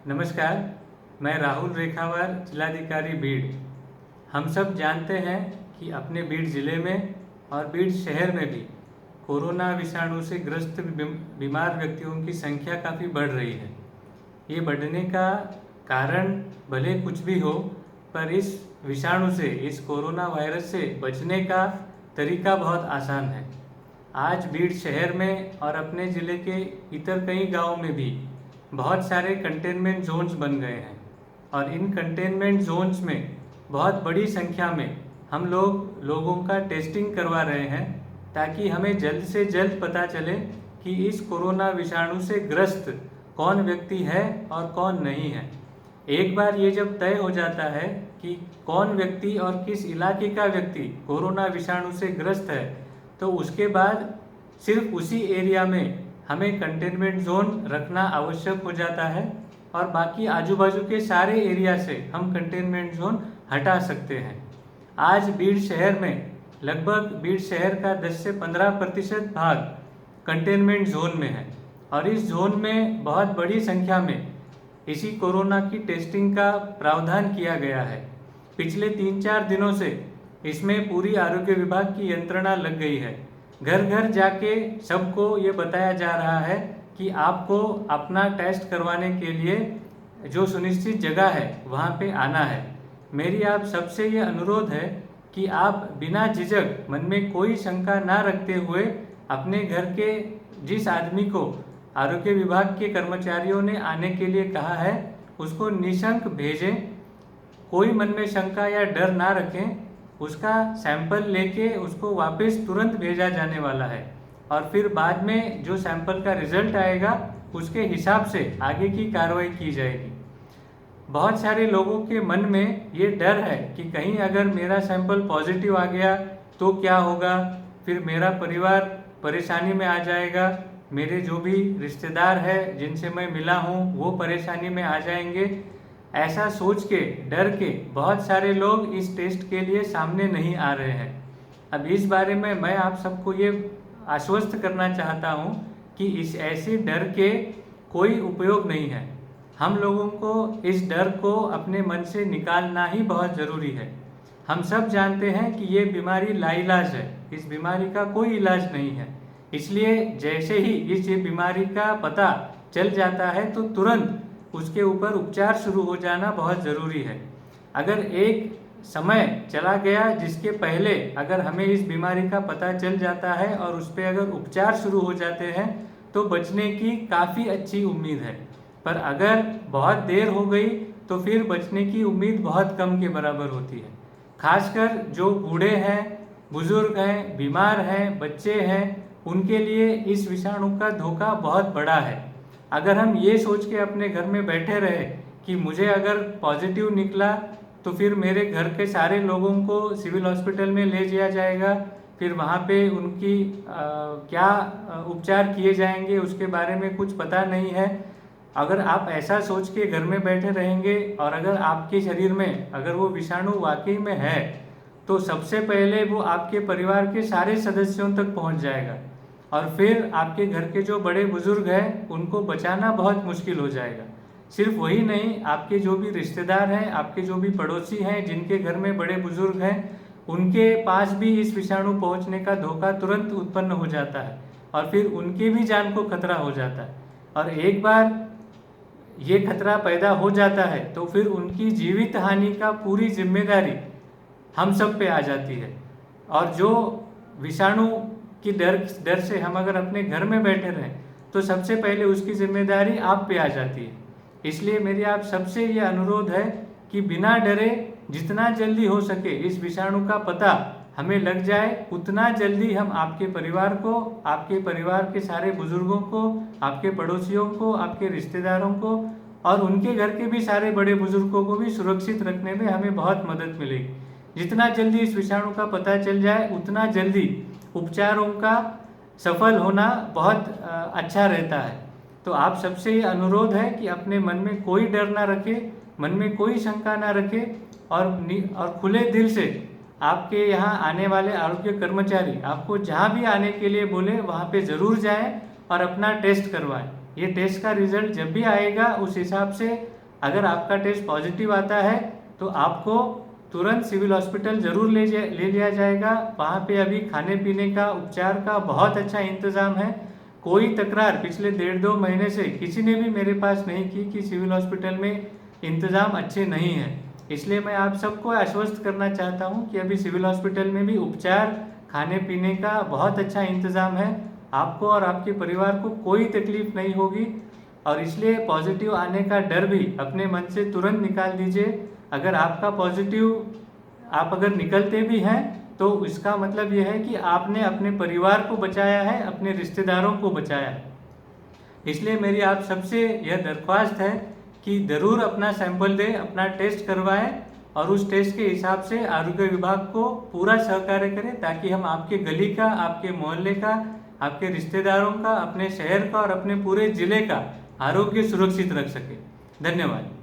नमस्कार, मैं राहुल रेखावार, जिलाधिकारी बीड़। हम सब जानते हैं कि अपने बीड़ जिले में और बीड़ शहर में भी कोरोना विषाणु से ग्रस्त बीमार व्यक्तियों की संख्या काफ़ी बढ़ रही है। ये बढ़ने का कारण भले कुछ भी हो, पर इस विषाणु से, इस कोरोना वायरस से बचने का तरीका बहुत आसान है। आज बीड़ शहर में और अपने ज़िले के इतर कई गांवों में भी बहुत सारे कंटेनमेंट जोन्स बन गए हैं और इन कंटेनमेंट जोन्स में बहुत बड़ी संख्या में हम लोगों का टेस्टिंग करवा रहे हैं, ताकि हमें जल्द से जल्द पता चले कि इस कोरोना विषाणु से ग्रस्त कौन व्यक्ति है और कौन नहीं है। एक बार ये जब तय हो जाता है कि कौन व्यक्ति और किस इलाके का व्यक्ति कोरोना विषाणु से ग्रस्त है, तो उसके बाद सिर्फ उसी एरिया में हमें कंटेनमेंट जोन रखना आवश्यक हो जाता है और बाकी आजू बाजू के सारे एरिया से हम कंटेनमेंट जोन हटा सकते हैं। आज बीड़ शहर में लगभग बीड़ शहर का 10 से 15% भाग कंटेनमेंट जोन में है और इस जोन में बहुत बड़ी संख्या में इसी कोरोना की टेस्टिंग का प्रावधान किया गया है। पिछले 3-4 दिनों से इसमें पूरी आरोग्य विभाग की यंत्रणा लग गई है। घर घर जाके सबको ये बताया जा रहा है कि आपको अपना टेस्ट करवाने के लिए जो सुनिश्चित जगह है वहाँ पे आना है। मेरी आप सबसे ये अनुरोध है कि आप बिना झिझक, मन में कोई शंका ना रखते हुए अपने घर के जिस आदमी को आरोग्य विभाग के कर्मचारियों ने आने के लिए कहा है उसको निःशंक भेजें। कोई मन में शंका या डर ना रखें। उसका सैंपल लेके उसको वापस तुरंत भेजा जाने वाला है और फिर बाद में जो सैंपल का रिजल्ट आएगा उसके हिसाब से आगे की कार्रवाई की जाएगी। बहुत सारे लोगों के मन में ये डर है कि कहीं अगर मेरा सैंपल पॉजिटिव आ गया तो क्या होगा, फिर मेरा परिवार परेशानी में आ जाएगा, मेरे जो भी रिश्तेदार हैं जिनसे मैं मिला हूँ वो परेशानी में आ जाएंगे। ऐसा सोच के, डर के बहुत सारे लोग इस टेस्ट के लिए सामने नहीं आ रहे हैं। अब इस बारे में मैं आप सबको ये आश्वस्त करना चाहता हूँ कि इस ऐसे डर के कोई उपयोग नहीं है। हम लोगों को इस डर को अपने मन से निकालना ही बहुत ज़रूरी है। हम सब जानते हैं कि ये बीमारी लाइलाज है, इस बीमारी का कोई इलाज नहीं है। इसलिए जैसे ही इस ये बीमारी का पता चल जाता है तो तुरंत उसके ऊपर उपचार शुरू हो जाना बहुत ज़रूरी है। अगर एक समय चला गया जिसके पहले अगर हमें इस बीमारी का पता चल जाता है और उस पर अगर उपचार शुरू हो जाते हैं तो बचने की काफ़ी अच्छी उम्मीद है, पर अगर बहुत देर हो गई तो फिर बचने की उम्मीद बहुत कम के बराबर होती है। खासकर जो बूढ़े हैं, बुजुर्ग हैं, बीमार हैं, बच्चे हैं, उनके लिए इस विषाणु का धोखा बहुत बड़ा है। अगर हम ये सोच के अपने घर में बैठे रहे कि मुझे अगर पॉजिटिव निकला तो फिर मेरे घर के सारे लोगों को सिविल हॉस्पिटल में ले जाया जाएगा, फिर वहाँ पे उनकी क्या उपचार किए जाएंगे उसके बारे में कुछ पता नहीं है। अगर आप ऐसा सोच के घर में बैठे रहेंगे और अगर आपके शरीर में अगर वो विषाणु वाकई में है तो सबसे पहले वो आपके परिवार के सारे सदस्यों तक पहुँच जाएगा और फिर आपके घर के जो बड़े बुजुर्ग हैं उनको बचाना बहुत मुश्किल हो जाएगा। सिर्फ वही नहीं, आपके जो भी रिश्तेदार हैं, आपके जो भी पड़ोसी हैं जिनके घर में बड़े बुजुर्ग हैं, उनके पास भी इस विषाणु पहुंचने का धोखा तुरंत उत्पन्न हो जाता है और फिर उनकी भी जान को खतरा हो जाता है। और एक बार ये खतरा पैदा हो जाता है तो फिर उनकी जीवित हानि का पूरी जिम्मेदारी हम सब पे आ जाती है। और जो विषाणु कि डर से हम अगर अपने घर में बैठे रहें तो सबसे पहले उसकी जिम्मेदारी आप पे आ जाती है। इसलिए मेरी आप सबसे ये अनुरोध है कि बिना डरे जितना जल्दी हो सके इस विषाणु का पता हमें लग जाए, उतना जल्दी हम आपके परिवार को, आपके परिवार के सारे बुजुर्गों को, आपके पड़ोसियों को, आपके रिश्तेदारों को और उनके घर के भी सारे बड़े बुजुर्गों को भी सुरक्षित रखने में हमें बहुत मदद मिलेगी। जितना जल्दी इस विषाणु का पता चल जाए उतना जल्दी उपचारों का सफल होना बहुत अच्छा रहता है। तो आप सबसे ये अनुरोध है कि अपने मन में कोई डर ना रखे, मन में कोई शंका ना रखे और खुले दिल से आपके यहाँ आने वाले आरोग्य कर्मचारी आपको जहाँ भी आने के लिए बोले वहाँ पे ज़रूर जाएं और अपना टेस्ट करवाएं। ये टेस्ट का रिजल्ट जब भी आएगा उस हिसाब से अगर आपका टेस्ट पॉजिटिव आता है तो आपको तुरंत सिविल हॉस्पिटल ज़रूर ले लिया जाएगा। वहाँ पे अभी खाने पीने का, उपचार का बहुत अच्छा इंतज़ाम है। कोई तकरार पिछले 1.5-2 महीने से किसी ने भी मेरे पास नहीं की कि सिविल हॉस्पिटल में इंतज़ाम अच्छे नहीं हैं। इसलिए मैं आप सबको आश्वस्त करना चाहता हूँ कि अभी सिविल हॉस्पिटल में भी उपचार, खाने पीने का बहुत अच्छा इंतज़ाम है। आपको और आपके परिवार को कोई तकलीफ नहीं होगी, और इसलिए पॉजिटिव आने का डर भी अपने मन से तुरंत निकाल दीजिए। अगर आपका पॉजिटिव आप अगर निकलते भी हैं तो इसका मतलब यह है कि आपने अपने परिवार को बचाया है, अपने रिश्तेदारों को बचाया है। इसलिए मेरी आप सबसे यह दरख्वास्त है कि ज़रूर अपना सैंपल दें, अपना टेस्ट करवाएं और उस टेस्ट के हिसाब से आरोग्य विभाग को पूरा सहकार्य करें, ताकि हम आपके गली का, आपके मोहल्ले का, आपके रिश्तेदारों का, अपने शहर का और अपने पूरे ज़िले का आरोग्य सुरक्षित रख सकें। धन्यवाद।